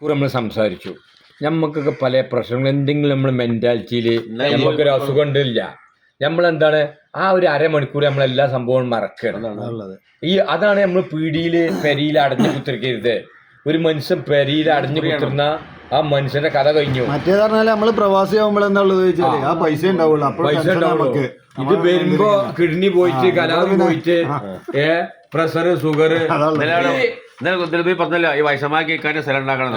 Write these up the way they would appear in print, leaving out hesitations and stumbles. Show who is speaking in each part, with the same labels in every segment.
Speaker 1: നമ്മൾ സംസാരിച്ചു. നമുക്കൊക്കെ പല പ്രശ്നങ്ങൾ എന്തെങ്കിലും നമ്മൾ മെന്റാലിറ്റിയിൽ നമുക്കൊരു അസുഖം ഉണ്ടില്ല. നമ്മളെന്താണ് ആ ഒരു അരമണിക്കൂർ നമ്മളെല്ലാ സംഭവവും മറക്കണം. അതാണ് നമ്മൾ പീടിയില് പെരിയിൽ അടഞ്ഞു കുത്തിരിക്കരുത്. ഒരു മനുഷ്യൻ പെരിയിൽ അടഞ്ഞു കുത്തിരുന്ന ആ മനുഷ്യന്റെ കഥ കഴിഞ്ഞു.
Speaker 2: മറ്റേത് പറഞ്ഞാല് നമ്മള് പ്രവാസി ആവുമ്പോൾ എന്താ ഉള്ളത് ചോദിച്ചാല് ആ പൈസ ഉണ്ടാവുള്ളൂ.
Speaker 1: പൈസ ഉണ്ടാവുള്ളൂ. ഇത് വരുമ്പോ കിഡ്നി പോയിട്ട് കലാപം പോയിട്ട് പ്രഷർ ഷുഗർ
Speaker 3: പറഞ്ഞല്ലോ ഈ വയസ്സമാക്കി കേൾക്കാനും സ്ഥലം ഉണ്ടാക്കണം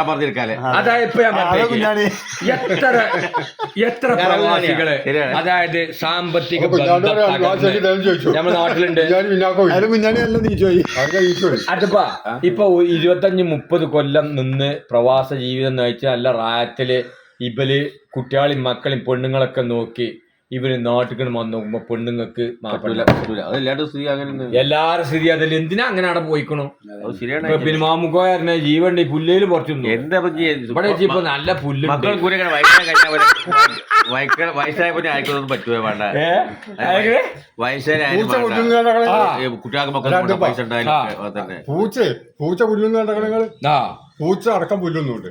Speaker 3: പറഞ്ഞിരിക്കാല്ലേ.
Speaker 1: അതായത് ഇപ്പൊ എത്ര പ്രവാസികള് അതായത് സാമ്പത്തിക നമ്മുടെ നാട്ടിലുണ്ട്. അതിപ്പോ ഇപ്പൊ 25-30 കൊല്ലം നിന്ന് പ്രവാസ ജീവിതം നയിച്ച് നല്ല റായത്തില് ഇവര് കുട്ടികളും മക്കളും പെണ്ണുങ്ങളൊക്കെ നോക്കി ഇവര് നാട്ടിൽ വന്ന് നോക്കുമ്പോ പെണ്ണുങ്ങൾക്ക് എല്ലാരും സ്ഥിതി അതല്ല. എന്തിനാ അങ്ങനെ അവിടെ പോയിക്കണു? പിന്നെ മാമുക്കോയാരനെ ജീവണ്ട് ഈ പുല്ലേല് പുറത്തുനിന്നു ഇവിടെ ഇപ്പൊ നല്ല പുല്ല്
Speaker 3: വയസ്സായപ്പോ ആയിക്കൊന്നും പറ്റുമോ വേണ്ട. വയസ്സായ കുട്ടികൾക്ക് പൈസ ഉണ്ടായാലും
Speaker 4: പൂച്ച പൂച്ച അടക്കം പുല്ലുന്നുണ്ട്.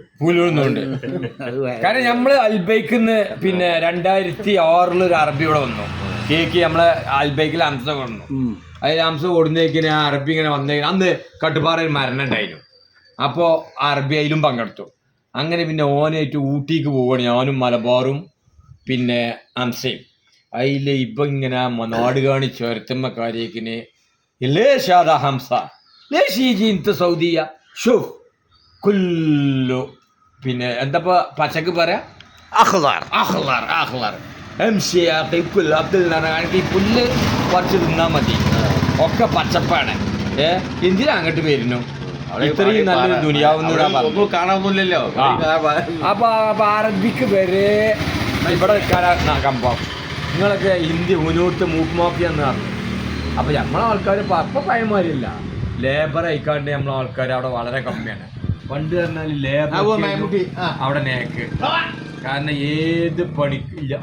Speaker 1: കാരണം നമ്മള് അൽബൈക്കിന്ന് പിന്നെ 2006 ഒരു അറബി ഇവിടെ വന്നു. കേക്ക് നമ്മളെ അൽബൈക്കിൽ അംസ കൊണ്ടു. അതിൽ അംസ കൊടുന്നേക്കിന് ആ അറബി ഇങ്ങനെ വന്നേക്കിന് അന്ന് കട്ടുപാറയിൽ മരണം ഉണ്ടായിരുന്നു. അപ്പോൾ അറബി അതിലും പങ്കെടുത്തു. അങ്ങനെ പിന്നെ ഓനായിട്ട് ഊട്ടിക്ക് പോവുകയാണ് ഞാനും മലബാറും പിന്നെ അംസയും. അതിൽ ഇപ്പം ഇങ്ങനെ നാട് കാണി ചുരത്തുമ്മ കാര്യക്കിന് ലേ ഷാദാ ഹംസ ലേ ഷീജി ഇന്ത സൗദിയ ഷുഫ് കുല്ലു പിന്നെ എന്താ പച്ചക്ക് പറയാ ഈ പുല്ല് കുറച്ച് തിന്നാ മതി, ഒക്കെ പച്ചപ്പാണ്. എന്തിനാ അങ്ങോട്ട് വരുന്നു? ഇത്രയും നല്ലൊരു ദുനിയാവുന്ന
Speaker 3: കാണാമൊന്നുമില്ലല്ലോ.
Speaker 1: അപ്പൊ അറബിക്ക് വരെ ഇവിടെ കമ്പം നിങ്ങളൊക്കെ ഹിന്ദി മുന്നോട്ട് മൂക്ക് മാഫിയ എന്ന് പറഞ്ഞു. അപ്പൊ നമ്മളെ ആൾക്കാർ അപ്പൊ പഴയമാരില്ല, ലേബർ ആയിക്കാണ്ട് നമ്മളെ ആൾക്കാർ അവിടെ വളരെ കമ്മിയാണ്. പണ്ട് പറഞ്ഞാല് ലേബർ അവിടെ നേക്ക്. കാരണം ഏത് പണി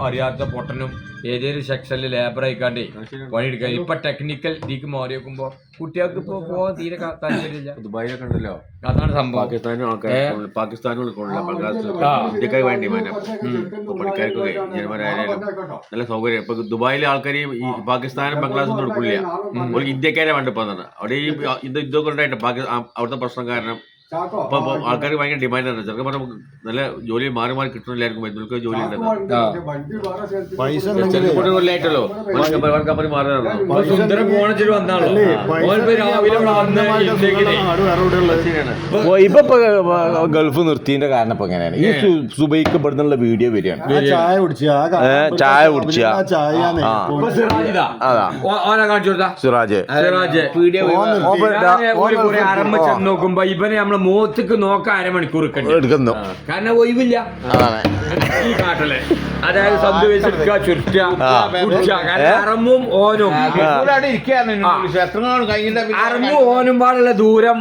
Speaker 1: അറിയാത്ത പൊട്ടനും ഏതൊരു സെക്ഷനിൽ ലേബർ ആയിക്കാണ്ടേ പണിയെടുക്കാൻ. ഇപ്പൊ ടെക്നിക്കൽ ഇതിക്ക് മാറി വെക്കുമ്പോ കുട്ടികൾക്ക് ഇപ്പൊ പോകാൻ തീരെ താല്പര്യമില്ല.
Speaker 3: ദുബായിലൊക്കെ ഉണ്ടല്ലോ,
Speaker 1: അതാണ് സംഭവം.
Speaker 3: പാകിസ്ഥാനും ഇന്ത്യക്കാർ വേണ്ടി പണിക്കാർക്കൊക്കെ ജനന്മാരായാലും നല്ല സൗകര്യം. ഇപ്പൊ ദുബായിലെ ആൾക്കാർ ഈ പാകിസ്ഥാനും ബംഗ്ലാദേശും കൊടുക്കില്ല, ഒരു ഇന്ത്യക്കാരെ വേണ്ട ഇപ്പൊ അവിടെ ഈ ഇതൊക്കെ ഉണ്ടായിട്ട് അവിടുത്തെ പ്രശ്നം കാരണം ഇപ്പൊ ആൾക്കാർക്ക് ഭയങ്കര ഡിമാൻഡാണ്. ചെറുപ്പം പറഞ്ഞ നല്ല ജോലി മാറി മാറി കിട്ടുന്നില്ലായിരിക്കും. മരുന്നുകൾക്ക് ജോലി ഉണ്ടല്ലോ, കൊല്ലായിട്ടല്ലോ കമ്പനി മാറുകയാണല്ലോ.
Speaker 5: ഇപ്പൊ ഗൾഫ് നിർത്തിയതിന്റെ കാരണം ഇപ്പൊ എങ്ങനെയാണ്? ഈ സുബൈക്ക് ഇവിടുന്നുള്ള വീഡിയോ വരികയാണ്. ചായ കുടിച്ച സിറാജ്
Speaker 1: നോക്കുമ്പോ ഇവനെ നമ്മള് മുഖത്തേക്ക് നോക്കാൻ അരമണിക്കൂർ എടുക്കുന്നു. കാരണം ഒഴിവില്ല ഈ കാട്ടില്. അതായത് സന്തുവെച്ചെടുക്കുക, ചുരുട്ടുക, അറമും ഓനും അറമും ഓനും പാടുള്ള ദൂരം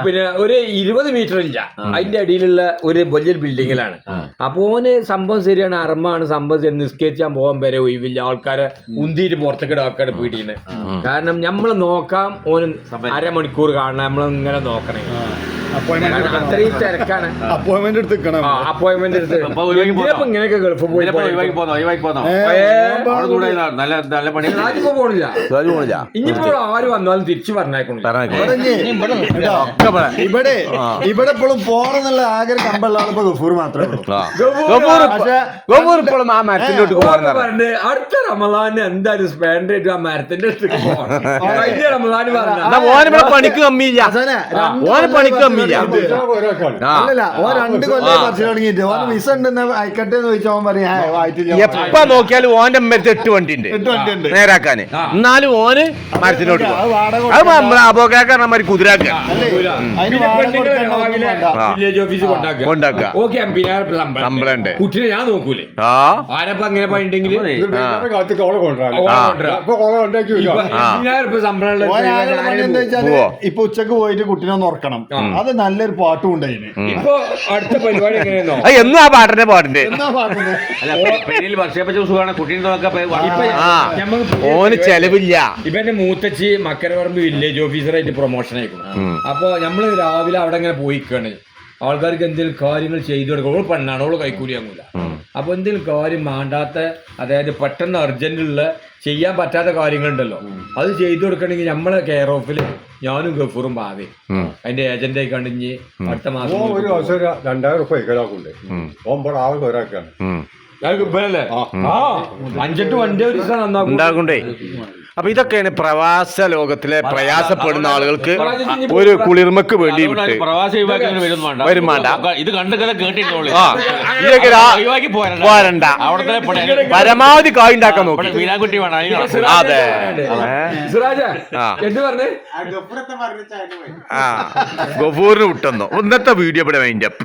Speaker 1: പിന്നെ ഒരു 20 മീറ്റർ ഇല്ല. അതിന്റെ അടിയിലുള്ള ഒരു വലിയൊരു ബിൽഡിങ്ങിലാണ്. അപ്പൊ ഓന് സംഭവം ശരിയാണ്, അറമാണ് സംഭവം ശരി. നിസ്കരിച്ചാൻ പോകാൻ വരെ ഒഴിവില്ല. ആൾക്കാരെ ഉന്തിയിട്ട് പുറത്തേക്ക് ആൾക്കാരെ പീടിയാണ്. കാരണം നമ്മള് നോക്കാം, ഓന് അരമണിക്കൂർ കാണണം, നമ്മളിങ്ങനെ നോക്കണേ. അത്രയും തിരക്കാണ്.
Speaker 2: അപ്പോയിന്റ്മെന്റ് എടുത്ത്
Speaker 1: അപ്പോയിന്റ്മെന്റ് എടുത്ത് ഇങ്ങനെയൊക്കെ ഗൾഫ് പോയി പോണില്ല. ഇനിയിപ്പോ ആര് വന്നാലും തിരിച്ചു പറഞ്ഞേക്കണം.
Speaker 2: ഇവിടെ ഇപ്പോഴും പോണെന്നുള്ള ആഗ്രഹം കമ്പുള്ള ആളിപ്പോ ഗഫൂർ മാത്രമേ.
Speaker 1: പറഞ്ഞ് അടുത്ത റമദാന് എന്തായാലും സ്പെൻഡ് ചെയ്തിട്ട് ആ മരത്തിന്റെ അടുത്ത് കഴിഞ്ഞ റമദാന് പറഞ്ഞ
Speaker 5: പണിക്ക് കമ്മിയില്ല, പണിക്ക് കമ്മിയില്ല.
Speaker 2: അല്ലല്ല, ഓ 2 കൊല്ലം കുറച്ച് തുടങ്ങിയിട്ട് ഓന് വിസ ഉണ്ടെന്ന് അയക്കട്ടെ എന്ന് ചോദിച്ചാൽ ഓൻ പറയാ
Speaker 5: എപ്പ നോക്കിയാലും ഓന്റെ അമ്മത്തെ 8 വണ്ടി ഉണ്ട് നേരാക്കാന്. എന്നാലും ഓന് മരത്തിനോട്ട് അബോക്കാരന്മാര് കുതിരാക്ക
Speaker 1: വില്ലേജ് ഓഫീസ് കൊണ്ടാക്കുക. ഓക്കെ, ശമ്പളം ഉണ്ട്. കുട്ടിനെ ഞാൻ നോക്കൂലേ ആരപ്പ അങ്ങനെ പണിണ്ടെങ്കിൽ
Speaker 2: ഇപ്പൊ ഉച്ചക്ക് പോയിട്ട് കുട്ടിനെ ഒന്ന് ഉറക്കണം. അത് നല്ലൊരു പാട്ടും ഉണ്ടായിന്.
Speaker 1: ഇപ്പൊ അടുത്ത പരിപാടി എങ്ങനെയാണോ?
Speaker 5: എന്നും ആ പാട്ടിന്റെ പാട്ടുണ്ട്. ഓന് ചെലവില്ല.
Speaker 1: ഇവന്റെ മൂത്തച്ചി മക്കരപറമ്പ് വില്ലേജ് ഓഫീസറായിട്ട് പ്രൊമോഷൻ ആയിക്കണം. അപ്പൊ നമ്മള് രാവിലെ അവിടെ ഇങ്ങനെ പോയിക്കാണ്. ആൾക്കാർക്ക് എന്തെങ്കിലും കാര്യങ്ങൾ ചെയ്തു കൊടുക്കും. ഓള് പെണ്ണാണ്, ഓള് കൈക്കൂലി വാങ്ങൂല. അപ്പൊ എന്തെങ്കിലും കാര്യം വേണ്ടാത്ത, അതായത് പെട്ടെന്ന് അർജന്റുള്ള ചെയ്യാൻ പറ്റാത്ത കാര്യങ്ങളുണ്ടല്ലോ, അത് ചെയ്തു കൊടുക്കണമെങ്കിൽ നമ്മളെ കെയർ ഓഫിൽ ഞാനും ഗഫൂറും ബാധയും അതിന്റെ ഏജന്റായി കണ്ടിഞ്ഞ് അടുത്ത മാസം
Speaker 4: ഒരു ദിവസം 2000 റുപ്യ ഒരാൾക്കുണ്ട്. ഓമ്പോൾ ആൾക്ക് ഒരാൾക്കാണ്.
Speaker 1: ഇവരല്ലേ? ആ 5-8 വണ്ടി ഒരു ദിവസം നന്നാക്കും.
Speaker 5: ഉണ്ടാകണ്ടേ. അപ്പൊ ഇതൊക്കെയാണ് പ്രവാസ ലോകത്തിലെ പ്രയാസപ്പെടുന്ന ആളുകൾക്ക് ഒരു കുളിർമക്ക് വേണ്ടി വിട്ട്
Speaker 3: പ്രവാസി
Speaker 5: വരും വേണ്ട.
Speaker 3: ഇത് കണ്ടൊക്കെ കേട്ടിട്ടുള്ളൂ.
Speaker 5: ഇതൊക്കെ പോരണ്ട.
Speaker 3: അവിടുത്തെ
Speaker 5: പരമാവധി കായ് ഉണ്ടാക്കാൻ നോക്കി.
Speaker 3: മീനാക്കുട്ടി വേണം.
Speaker 5: അതെ.
Speaker 1: എന്ത് പറഞ്ഞേ?
Speaker 5: ഗഫൂറിന് വിട്ടെന്നോ. ഇന്നത്തെ വീഡിയോ ഇവിടെ വൈൻഡപ്പ്.